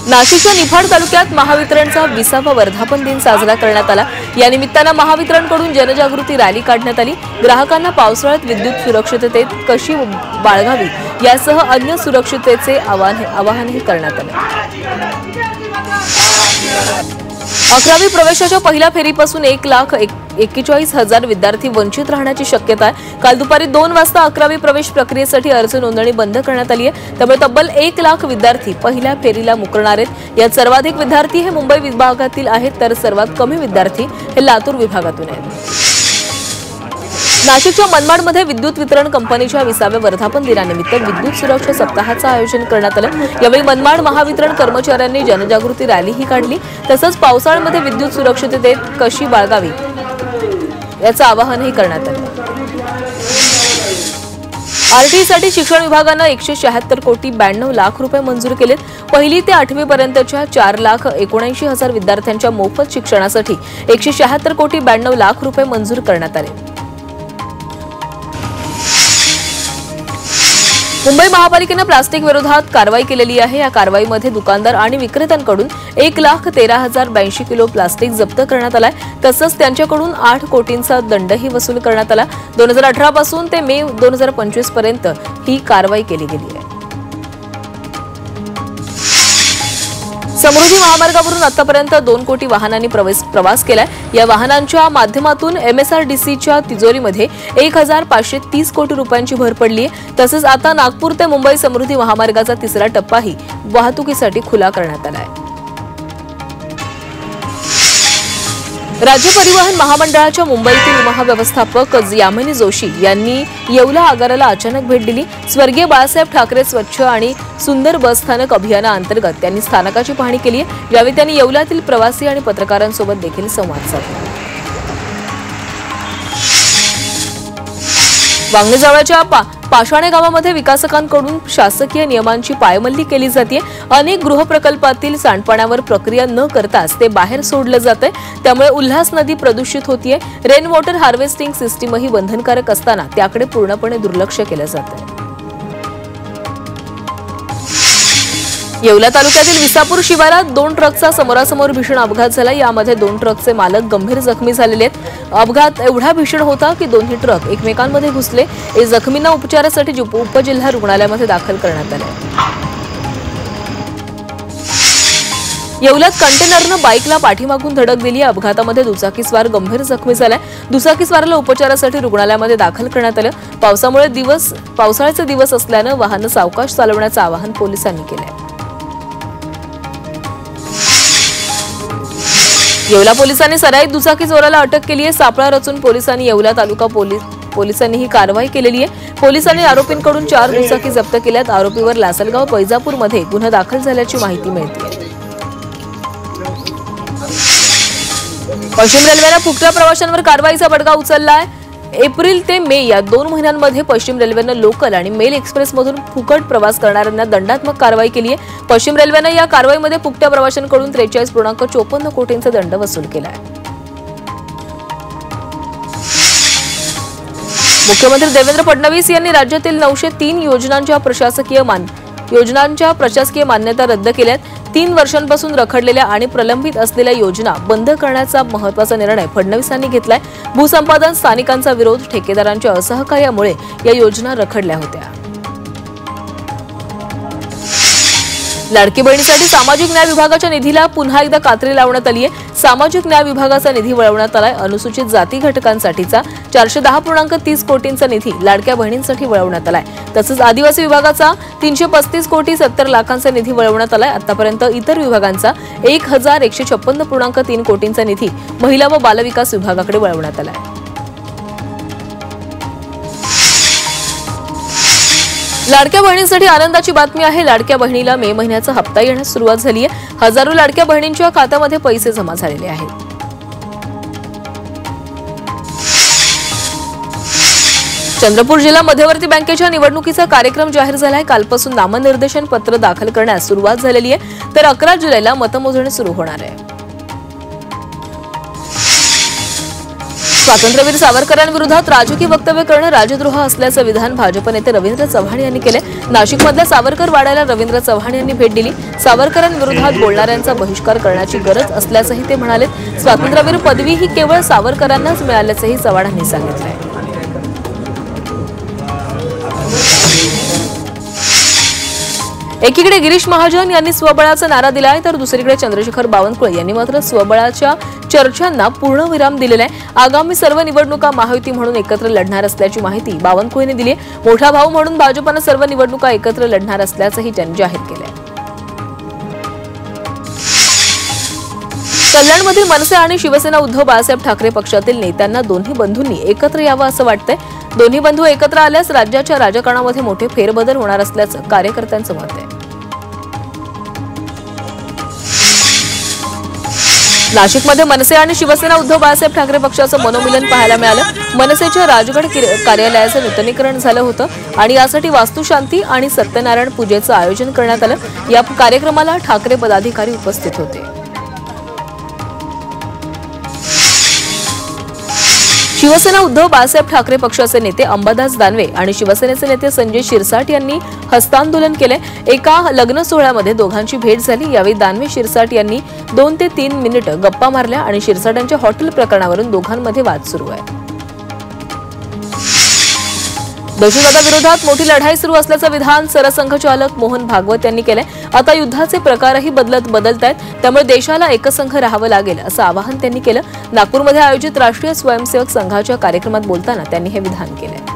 नाशिकच्या निफाड तालुक्यात महावितरणचा 20वा वर्धापन दिन साजरा करण्यात आला। या निमित्ताने महावितरणकडून जनजागृती रॅली काढण्यात आली। ग्राहकांना पावसाळ्यात विद्युत सुरक्षिततेत कशी बाळगावी यासह अन्य सुरक्षिततेचे आवाहनही करण्यात आले। 11वी प्रवेशाच्या पहिल्या फेरीपासून 1,41,000 विद्यार्थी वंचित राहण्याची शक्यता आहे। काल दुपारी 2 वाजता 11वी प्रवेश प्रक्रियेसाठी अर्ज नोंदणी बंद करण्यात आली आहे। त्यामुळे तब्बल 1 लाख विद्यार्थी पहिल्या फेरीला मुकणार आहेत। यात सर्वाधिक विद्यार्थी हे मुंबई विभागातील आहेत, तर सर्वात कमी विद्यार्थी हे लातूर विभागातून आहेत। नाशिकच्या मनमाडमध्ये विद्युत वितरण कंपनीच्या 20व्या वर्धापन दिनानिमित्त विद्युत सुरक्षा सप्ताहाचं आयोजन करण्यात आलं। यावेळी मनमाड महावितरण कर्मचाऱ्यांनी जनजागृती रॅलीही काढली। तसंच पावसाळ्यामध्ये विद्युत सुरक्षिततेत कशी बाळगावी याचं आवाहनही करण्यात आलं। आरटीईसाठी शिक्षण विभागानं 176 कोटी 92 लाख रुपये मंजूर केलेत। पहिली ते 8वी पर्यंतच्या 4,79,000 विद्यार्थ्यांच्या मोफत शिक्षणासाठी 176 कोटी 92 लाख रुपये मंजूर करण्यात आले। मुंबई महापालिकेने प्लास्टिक विरोधात कारवाई केलेली आहे। या कारवाईमध्ये दुकानदार आणि विक्रेत्यांकडून 1,13,082 किलो प्लास्टिक जप्त करण्यात आलाय। तसंच त्यांच्याकडून 8 कोटींचा दंडही वसूल करण्यात आला। 2018 पासून ते मे 2025 पर्यंत ही कारवाई केली गेली आहे। समृद्धी महामार्गावरून आतापर्यंत 2 कोटी वाहनांनी प्रवास केलाय। या वाहनांच्या माध्यमातून MSRDCच्या तिजोरीमध्ये 1,530 कोटी रुपयांची भर पडली आहे। तसंच आता नागपूर ते मुंबई समृद्धी महामार्गाचा 3रा टप्पाही वाहतुकीसाठी खुला करण्यात आला आहे। राज्य परिवहन महामंडळाच्या मुंबईतील महाव्यवस्थापक यामिनी जोशी यांनी येवला आगाराला अचानक भेट दिली। स्वर्गीय बाळासाहेब ठाकरे स्वच्छ आणि सुंदर बस स्थानक अभियानाअंतर्गत त्यांनी स्थानकाची पाहणी केली आहे। यावेळी त्यांनी येवल्यातील प्रवासी आणि पत्रकारांसोबत देखील संवाद साधला। वांगणेजवळच्या पाषाणे गावामध्ये विकासकांकडून शासकीय नियमांची पायमल्ली केली जाते। अनेक गृहप्रकल्पातील सांडपाण्यावर प्रक्रिया न करताच ते बाहेर सोडलं जातंय। त्यामुळे उल्हास नदी प्रदूषित होतीये। रेन वॉटर हार्वेस्टिंग सिस्टीमही बंधनकारक असताना त्याकडे पूर्णपणे दुर्लक्ष केलं जातंय। येवला तालुक्यातील विसापूर शिवारात 2 ट्रकचा समोरासमोर भीषण अपघात झाला। यामध्ये 2 ट्रकचे मालक गंभीर जखमी झालेले आहेत। अपघात एवढा भीषण होता की दोन्ही ट्रक एकमेकांमध्ये घुसले। जखमींना उपचारासाठी उपजिल्हा रुग्णालयामध्ये दाखल करण्यात आले। येवल्यात कंटेनरनं बाईकला पाठीमागून धडक दिली। अपघातामध्ये दुचाकीस्वार गंभीर जखमी झालाय। दुचाकीस्वाराला उपचारासाठी रुग्णालयामध्ये दाखल करण्यात आलं। पावसाळ्याचे दिवस असल्यानं वाहनं सावकाश चालवण्याचं आवाहन पोलिसांनी केलंय। येवला पोलिसांनी सराईत दुचाकी चोराला अटक केली आहे। सापळा रचून पोलिसांनी येवला तालुका पोलिसांनी ही कारवाई केलेली आहे। पोलिसांनी आरोपींकडून 4 दुचाकी जप्त केल्यात। आरोपीवर लासलगाव पैजापूरमध्ये गुन्हा दाखल झाल्याची माहिती मिळते। पश्चिम रेल्वेने फुकट्या प्रवाशांवर कारवाईचा बडगा उचललाय। एप्रिल ते मे या 2 महिन्यांमध्ये पश्चिम रेल्वेनं लोकल आणि मेल एक्सप्रेसमधून फुकट प्रवास करणाऱ्यांना दंडात्मक कारवाई केली आहे। पश्चिम रेल्वेनं या कारवाईमध्ये फुकट्या प्रवाशांकडून 43.54 कोटींचा दंड वसूल केला आहे। मुख्यमंत्री देवेंद्र फडणवीस यांनी राज्यातील 903 योजनांच्या प्रशासकीय मान्यता रद्द केल्यात। 3 वर्षांपासून रखडलेल्या आणि प्रलंबित असलेल्या योजना बंद करण्याचा महत्त्वाचा निर्णय फडणवीसांनी घेतलाय। भूसंपादन, स्थानिकांचा विरोध, ठेकेदारांच्या असहकार्यामुळे या योजना रखडल्या होत्या। लाडकी बहिणीसाठी सामाजिक न्याय विभागाच्या निधीला पुन्हा एकदा कात्री लावण्यात आली आहे। सामाजिक न्याय विभागाचा निधी वळवण्यात आलाय। अनुसूचित जाती घटकांसाठीचा 410.30 कोटींचा निधी लाडक्या बहिणींसाठी वळवण्यात आलाय। तसंच आदिवासी विभागाचा 335 कोटी 70 लाखांचा निधी वळवण्यात आलाय। आतापर्यंत इतर विभागांचा 1,156.3 कोटींचा निधी महिला व बालविकास विभागाकडे वळवण्यात आलाय। लाडक्या बहिणींसाठी आनंदाची बातमी आहे। लाडक्या बहिणीला मे महिन्याचा हप्ता येण्यास सुरुवात झाली आहे। हजारो लाडक्या बहिणींच्या खात्यामध्ये पैसे जमा झालेले आहेत। चंद्रपूर जिल्हा मध्यवर्ती बँकेच्या निवडणुकीचा कार्यक्रम जाहीर झालाय। कालपासून नामनिर्देशन पत्र दाखल करण्यास सुरुवात झालेली आहे, तर 11 जुलैला मतमोजणी सुरू होणार आहे। स्वातंत्र्यवीर सावरकरांविरोधात राजकीय वक्तव्य करणं राजद्रोह असल्याचं विधान भाजप नेते रवींद्र चव्हाण यांनी केले। नाशिकमधल्या सावरकर वाड्याला रवींद्र चव्हाण यांनी भेट दिली। सावरकरांविरोधात बोलणाऱ्यांचा बहिष्कार करण्याची गरज असल्याचंही ते म्हणाले। स्वातंत्र्यवीर पदवी ही केवळ सावरकरांनाच मिळाल्याचंही चव्हाणांनी सांगितलं। एकीकडे गिरीश महाजन यांनी स्वबळाचा नारा दिलाय, तर दुसरीकडे चंद्रशेखर बावनकुळे यांनी मात्र स्वबळाच्या चर्चांना पूर्णविराम दिलेला आहे। आगामी सर्व निवडणुका महायुती म्हणून एकत्र लढणार असल्याची माहिती बावनकुळेंनी दिली आहे। मोठा भाऊ म्हणून भाजपनं सर्व निवडणुका एकत्र लढणार असल्याचंही त्यांनी जाहीर केलंय। कल्याणमधील मनसे आणि शिवसेना उद्धव बाळासाहेब ठाकरे पक्षातील नेत्यांना दोन्ही बंधूंनी एकत्र यावं असं वाटतंय। दोन्ही बंधू एकत्र आल्यास राज्याच्या राजकारणामध्ये मोठे फेरबदल होणार असल्याचं कार्यकर्त्यांचं मत आहे। नाशिकमध्ये मनसे आणि शिवसेना उद्धव बाळासाहेब ठाकरे पक्षाचं मनोमिलन पाहायला मिळालं। मनसेच्या राजगड कार्यालयाचं नूतनीकरण झालं होतं आणि यासाठी वास्तुशांती आणि सत्यनारायण पूजेचं आयोजन करण्यात आलं। या कार्यक्रमाला ठाकरे पदाधिकारी उपस्थित होते। शिवसेना उद्धव बाळासाहेब ठाकरे पक्षाचे नेते अंबादास दानवे आणि शिवसेनेचे नेते संजय शिरसाट यांनी हस्तांदोलन केले। एका लग्न सोहळ्यामध्ये दोघांची भेट झाली। यावेळी दानवे शिरसाट यांनी 2 ते 3 मिनिटं गप्पा मारल्या आणि शिरसाटांच्या हॉटेल प्रकरणावरून दोघांमध्ये वाद सुरू आहे। दहशतवादाविरोधात मोठी लढाई सुरू असल्याचं विधान सरसंघचालक मोहन भागवत यांनी केलंय। आता युद्धाचे प्रकारही बदलत आहेत, त्यामुळे देशाला एकसंघ राहावं लागेल असं आवाहन त्यांनी केलं। नागपूरमध्ये आयोजित राष्ट्रीय स्वयंसेवक संघाच्या कार्यक्रमात बोलताना त्यांनी हे विधान केलंय।